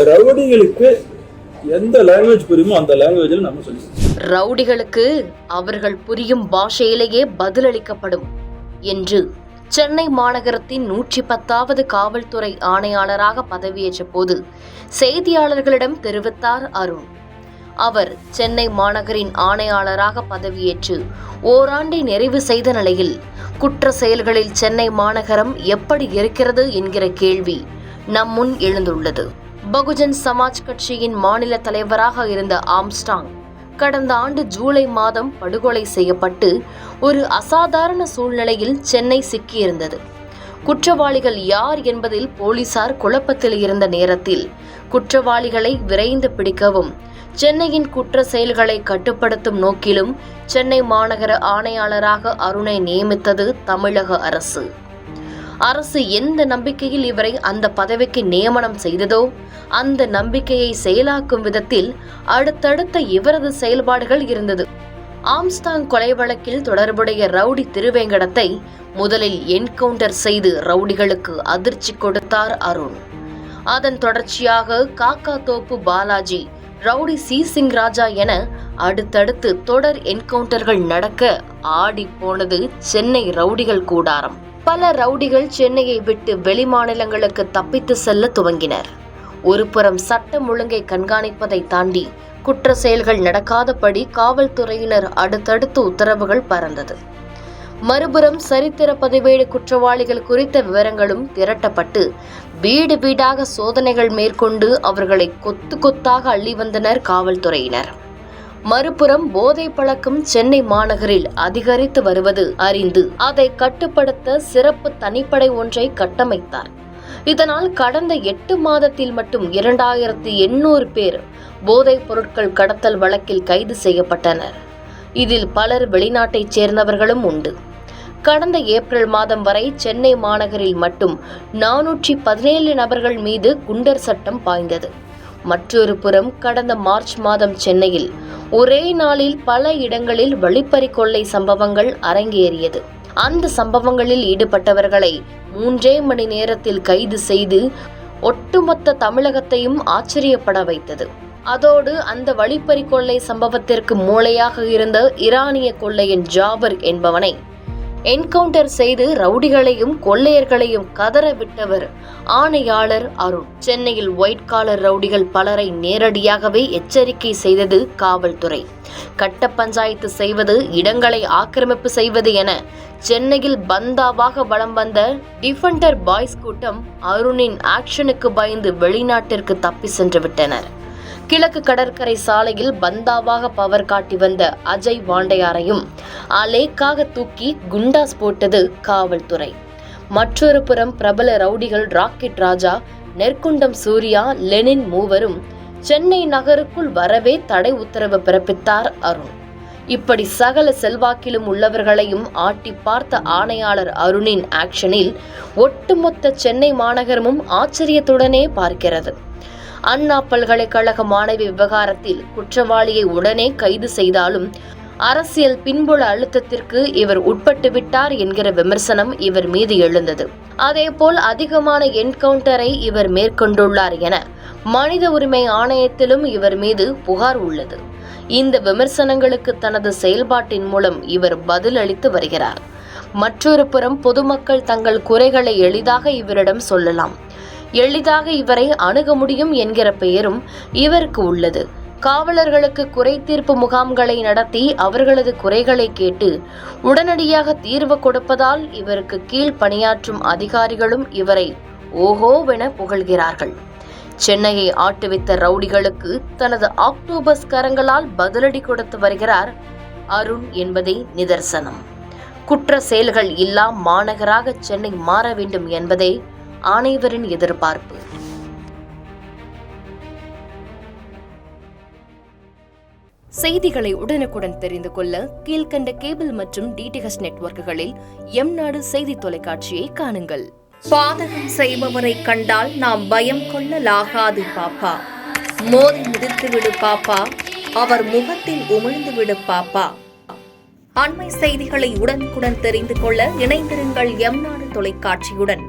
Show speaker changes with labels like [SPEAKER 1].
[SPEAKER 1] ரவுடிகளுக்கு எந்த லாங்குவேஜ் புரியுமோ அந்த லாங்குவேஜில் நம்ம சொல்லி,
[SPEAKER 2] ரவுடிகளுக்கு அவர்கள் புரியும் பாஷையிலேயே பதிலளிக்கப்படும் என்று சென்னை மாநகரத்தின் 110வது காவல்துறை ஆணையாளராக பதவியேற்ற போது செய்தியாளர்களிடம் தெரிவித்தார் அருண். அவர் சென்னை மாநகரின் ஆணையாளராக பதவியேற்று ஓராண்டை நிறைவு செய்த நிலையில் குற்ற செயல்களில் சென்னை மாநகரம் எப்படி இருக்கிறது என்கிற கேள்வி நம் முன் எழுந்துள்ளது. பகுஜன் சமாஜ் கட்சியின் மாநில தலைவராக இருந்த ஆம்ஸ்டாங் கடந்த ஆண்டு ஜூலை மாதம் படுகொலை செய்யப்பட்டு ஒரு அசாதாரண சூழ்நிலையில் சென்னை சிக்கியிருந்தது. குற்றவாளிகள் யார் என்பதில் போலீசார் குழப்பத்தில் இருந்த நேரத்தில் குற்றவாளிகளை விரைந்து பிடிக்கவும் சென்னையின் குற்ற செயல்களை கட்டுப்படுத்தும் நோக்கிலும் சென்னை மாநகர ஆணையாளராக அருணை நியமித்தது தமிழக அரசு. அரசு எந்த நம்பிக்கையில் இவரை அந்த பதவிக்கு நியமனம் செய்ததோ அந்த நம்பிக்கையை செயலாக்கும் விதத்தில் அடுத்தடுத்த இவரது செயல்பாடுகள் இருந்தது. ஆம்ஸ்டாங் கொலை வழக்கில் தொடர்புடைய ரவுடி திருவேங்கடத்தை முதலில் என்கவுண்டர் செய்து ரவுடிகளுக்கு அதிர்ச்சி கொடுத்தார் அருண். அதன் தொடர்ச்சியாக காக்கா தோப்பு பாலாஜி, ரவுடி சி சிங் ராஜா என அடுத்தடுத்து தொடர் என்கவுண்டர்கள் நடக்க ஆடி போனது சென்னை ரவுடிகள் கூடாரம். பல ரவுடிகள் சென்னையை விட்டு வெளிமாநிலங்களுக்கு தப்பித்து செல்ல துவங்கினர். ஒருபுறம் சட்டம் ஒழுங்கை கண்காணிப்பதை தாண்டி குற்ற செயல்கள் நடக்காதபடி காவல்துறையினர் அடுத்தடுத்து உத்தரவுகள் பறந்தது. மறுபுறம் சரித்திர பதிவேடு குற்றவாளிகள் குறித்த விவரங்களும் திரட்டப்பட்டு வீடு வீடாக சோதனைகள் மேற்கொண்டு அவர்களை கொத்து கொத்தாக அள்ளி வந்தனர் காவல்துறையினர். மறுபுறம் போதை பழக்கம் சென்னை மாநகரில் அதிகரித்து வருவது அறிந்து அதை கட்டுப்படுத்த சிறப்பு தனிப்படை ஒன்றை கட்டமைத்தார். இதனால் கடந்த 8 மாதத்தில் மட்டும் 2800 பேர் போதைப் பொருட்கள் கடத்தல் வழக்கில் கைது செய்யப்பட்டனர். இதில் பலர் வெளிநாட்டைச் சேர்ந்தவர்களும் உண்டு. கடந்த ஏப்ரல் மாதம் வரை சென்னை மாநகரில் மட்டும் 417 நபர்கள் மீது குண்டர் சட்டம் பாய்ந்தது. மற்றொரு புறம் கடந்த மார்ச் மாதம் சென்னையில் ஒரே நாளில் பல இடங்களில் வழிப்பறி கொள்ளை சம்பவங்கள் அரங்கேறியது. அந்த சம்பவங்களில் ஈடுபட்டவர்களை 3 மணி நேரத்தில் கைது செய்து ஒட்டுமொத்த தமிழகத்தையும் ஆச்சரியப்பட வைத்தது. அதோடு அந்த வழிப்பறி கொள்ளை சம்பவத்திற்கு மூளையாக இருந்த ஈரானிய கொள்ளையன் ஜாபர் என்பவனை என்கவுண்டர் செய்து ரவுடிகளையும் கொள்ளையர்களையும் கதற விட்டவர் ஆணையாளர் அருண். சென்னையில் ஒயிட் காலர் ரவுடிகள் பலரை நேரடியாகவே எச்சரிக்கை செய்தது காவல்துறை. கட்ட பஞ்சாயத்து செய்வது, இடங்களை ஆக்கிரமிப்பு செய்வது என சென்னையில் பந்தாவாக வலம் வந்த டிஃபெண்டர் பாய்ஸ் கூட்டம் அருணின் ஆக்ஷனுக்கு பயந்து வெளிநாட்டிற்கு தப்பி சென்று விட்டனர். கிழக்கு கடற்கரை சாலையில் பந்தாவாக பவர் காட்டி வந்த அஜய் வாண்டையாரையும் அலேக்காக தூக்கி குண்டாஸ் போட்டது காவல்துறை. மற்றொரு புறம் பிரபல ரவுடிகள் ராக்கெட் ராஜா, நெற்குண்டம் சூர்யா, லெனின் மூவரும் சென்னை நகருக்குள் வரவே தடை உத்தரவு பிறப்பித்தார் அருண். இப்படி சகல செல்வாக்கிலும் உள்ளவர்களையும் ஆட்டி பார்த்த ஆணையாளர் அருணின் ஆக்ஷனில் ஒட்டுமொத்த சென்னை மாநகரமும் ஆச்சரியத்துடனே பார்க்கிறது. அண்ணா பல்கலைக்கழக மாணவி விவகாரத்தில் குற்றவாளியை உடனே கைது செய்தாலும் அரசியல் பின்புல அழுத்தத்திற்கு இவர் உட்பட்டு விட்டார் என்கிற விமர்சனம் இவர் மீது எழுந்தது. அதேபோல் அதிகமான என்கவுண்டரை இவர் மேற்கொண்டுள்ளார் என மனித உரிமை ஆணையத்திலும் இவர் மீது புகார் உள்ளது. இந்த விமர்சனங்களுக்கு தனது செயல்பாட்டின் மூலம் இவர் பதில் அளித்து வருகிறார். மற்றொரு புறம் பொதுமக்கள் தங்கள் குறைகளை எளிதாக இவரிடம் சொல்லலாம், எளிதாக இவரை அணுக முடியும் என்கிற பெயரும் இவருக்கு உள்ளது. காவலர்களுக்கு குறை தீர்ப்பு முகாம்களை நடத்தி அவர்களது குறைகளை கேட்டு உடனடியாக தீர்வு கொடுப்பதால் இவருக்கு கீழ் பணியாற்றும் அதிகாரிகளும் இவரை ஓஹோவென புகழ்கிறார்கள். சென்னையை ஆட்டுவித்த ரவுடிகளுக்கு தனது ஆக்டோபஸ் கரங்களால் பதிலடி கொடுத்து வருகிறார் அருண் என்பதே நிதர்சனம். குற்ற செயல்கள் இல்லா மாநகராக சென்னை மாற வேண்டும் என்பதே அனைவரின் எதிர்பார்ப்பு. செய்திகளை உடனுக்குடன் தெரிந்து கொள்ள கீழ்கண்ட கேபிள் மற்றும் டிடிஹெச் நெட்வொர்க்குகளில் எம்நாடு செய்தி தொலைக்காட்சியை காணுங்கள். பாதகம் செய்பவரை கண்டால் நாம் பயம் கொள்ளலாகாது பாப்பா. மோதி மிதித்துவிடு பாப்பா, அவர் முகத்தில் உமிழ்ந்துவிடு பாப்பா. அண்மை செய்திகளை உடனுக்குடன் தெரிந்து கொள்ள இணைந்திருங்கள் எம்நாடு தொலைக்காட்சியுடன்.